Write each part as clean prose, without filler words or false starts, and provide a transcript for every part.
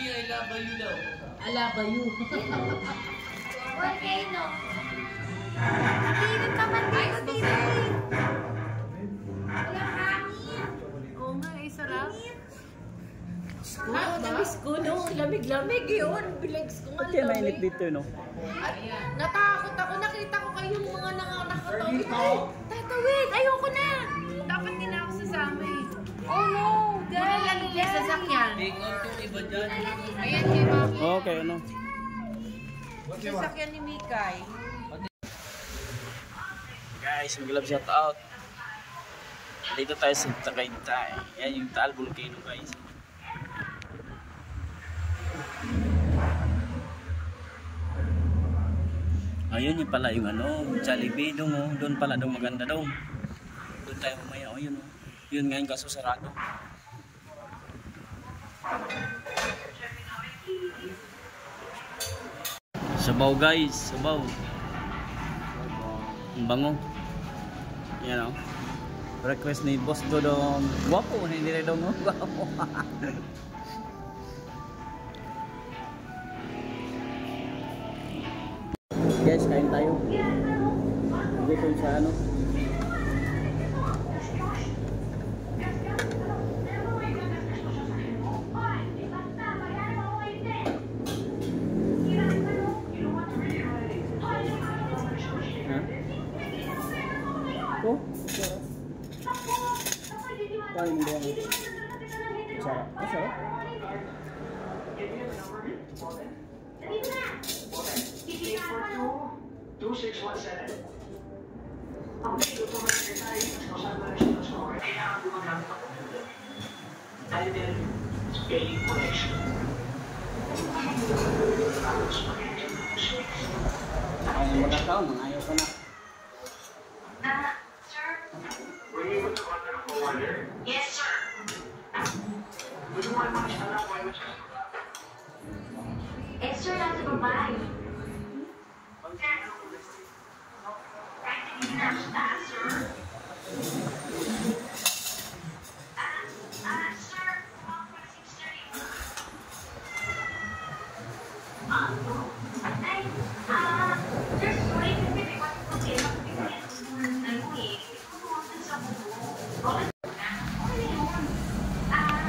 I love you daw. I love you. Volcano. Tirit naman dito, tirit. Walang hangin. Oo nga, sarap. Ang tamis ko, no? Lamig-lamig yun. Bilegs ko nga Ba't kaya mainit dito, no? Natakot ako. Nakita ko kayong mga nakatawid. Ay, tatawid. Ayoko na. Dapat din ako sasama eh. Oh no, guys. Yes, sasakyan. Bingon yung iba dyan. Ayan kay Maki. Okay, ano? Sasakyan ni Mikay. Guys, mag-love shout out. Dito tayo sa Tagaytay. Yan yung Taal Volcano, guys. Ayun yung pala yung ano, Jollibee dong, oh. Doon pala dong maganda dong. Doon tayo mamaya, oh, yun oh. Yun ngayon kaso sarado. Sabaw guys, sabaw. Ang bango. Yan oh. Request ni Boss Dodong. Guwapo, hindi rin dong, oh. Guwapo. Guys, kain tayo. Dito sa ano. Oh, sarap. Kain mo yan. Sarap. Sarap. Ang mga tao, mga ayaw ka na. Sir? Were you able to order a order? Yes, sir. Would you mind much on that way? Extra lang sa babae.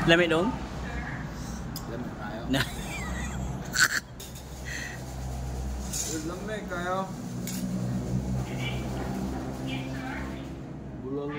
Lamig dong? Lamig tayo. Na. Lamig kayo. Bulol.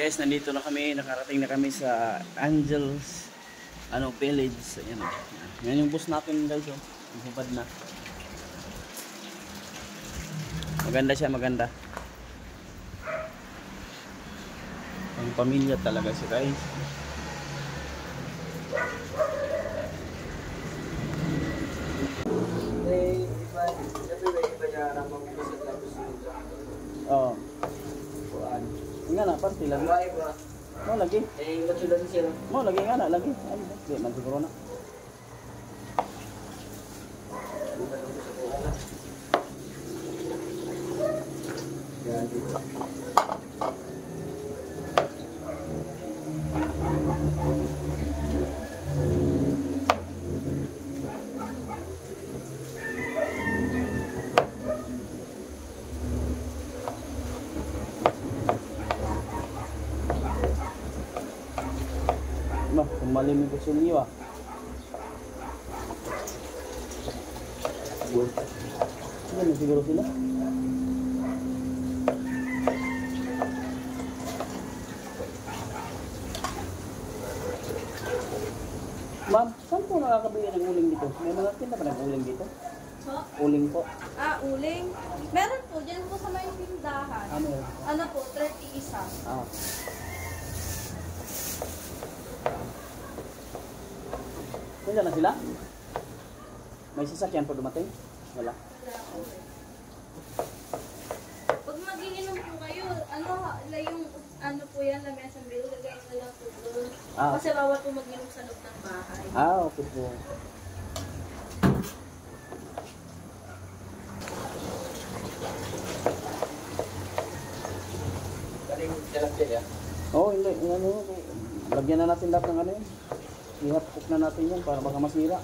Guys, nandito na kami, nakarating na kami sa Angeles ano, village. Ayan, oh. Yan yung bus natin guys, oh. Ang hubad na. Maganda siya, maganda. Ang pamilya talaga siya guys. Oo. Nga na, party lang. Mau lagi? Mau lagi nga na, lagi. Ay, di man siguro na. Bah, kumalimit ko sa inyo ah. Ano na siguro sila? Ma'am, saan po nakakabili ng uling dito? May mga tinda pa ng uling dito? Po? Uling po. Uling. Meron po, dyan po sa may tindahan. Ano yun? Ano po, 30 isa. Ah. Nandiyan na sila? May sasakyan po dumating? Wala. Pag mag-iinom po kayo, ano po yan, lamesa ng bilo, lagayin na lang po doon. Ah. Kasi bawal po mag-inom sa loob ng bahay. Ah, okay po. Oh, hindi. Ano, lagyan na natin lahat ng ano yun. Ihapok na natin yan para baka masira.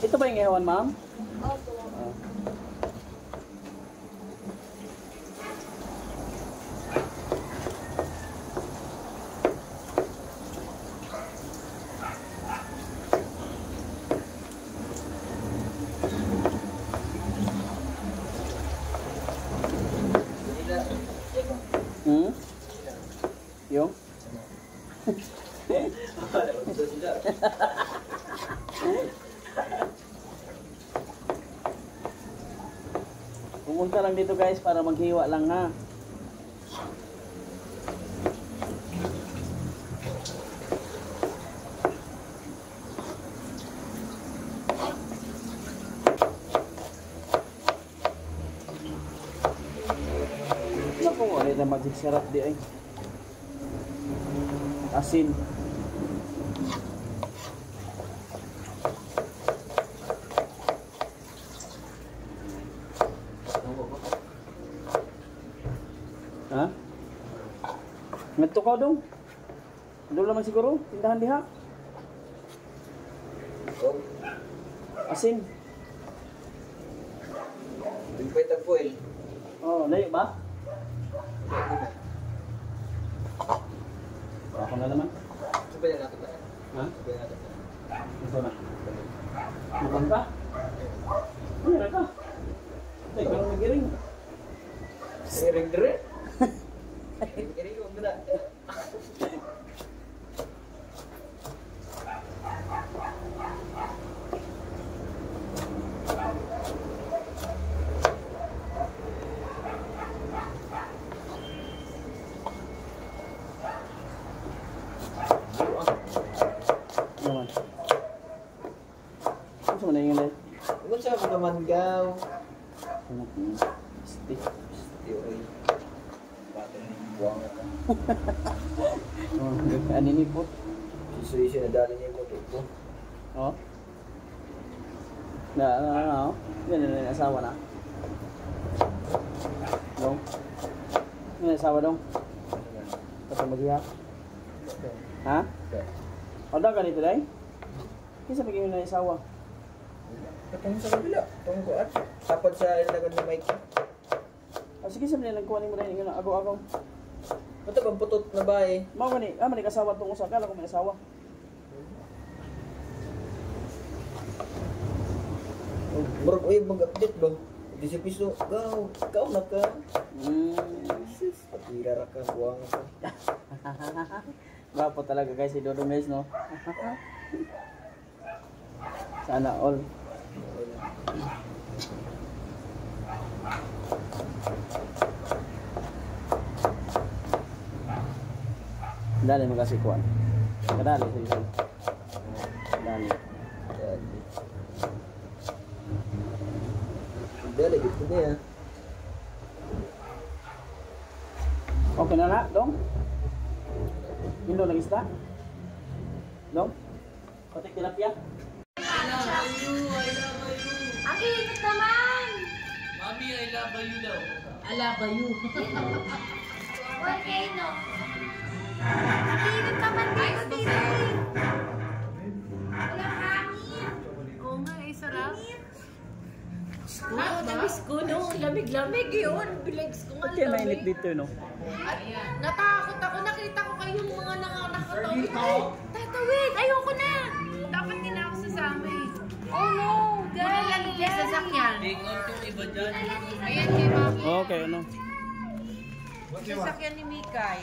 Ito ba yung ihawan, ma'am? Opo. Ah. Hmm? Yung? Pumunta lang dito guys para maghiwa lang ha. Naku, wala na magsiksarap di ay. Asin. Ha? Ngadto ka dong. Doon naman siguro, tindahan diha. Asin. Bigpay tagpuil. Oh, layo ba? Ako na naman. Sabay na natin. Ha? Sabay na natin. Ito na. Bukang ka? Mayroon ka? Ay, parang nagiring. Iring dire. Iring ko muna. Naman. Ano sa manay yung light? Ano siya ako naman gaw? Stick. Oy. Bato ni buwang ako. Oh, ano ni po? Isu-isu na dali niya mo ito. Oh. Na. Yan na asawa na. Dong. Yan asawa dong. Patang maghiha. Ha? Oda ka dito dai? Kisa pagiging na asawa. Katong sa kabila. Itong kuat. Tapos sa ilagad ni Mike. Ah, sige sa nila nagkuha ni mo dai nga agaw-agaw. Ito bang putot na ba eh? Mao gani, man asawa tong usa kala ko may asawa. Murag uy mag-update ba? 10 piso. Gaw. Gaw na ka. Hmm. Sis. Hira ka, buwang ka. Gwapo talaga guys si Dodong guys, no? Sana all. Dali makasih kuan. Kadali sih. Dali. Dali gitu deh ya. Okay na na, Dong? Indo lagi isda? Dong? Patik tilapia? Ang init naman! Mami, I love you daw. Alabayu. Volcano. Ang init naman dito. Walang hangin. Oo nga, ay sarap. Namiss ko no, lamig-lamig yun. Bilegs ko nga Kaya mainit dito, no? Natakot ako, nakita ko kayong mga nakatawid. Tatawid, ayoko na. Dapat din ako sasama eh. Oh no, Puro lamig na sasakyan. Bingon kong iba dyan. Ayan kay Mami. Okay, ano? Sasakyan ni Mikay.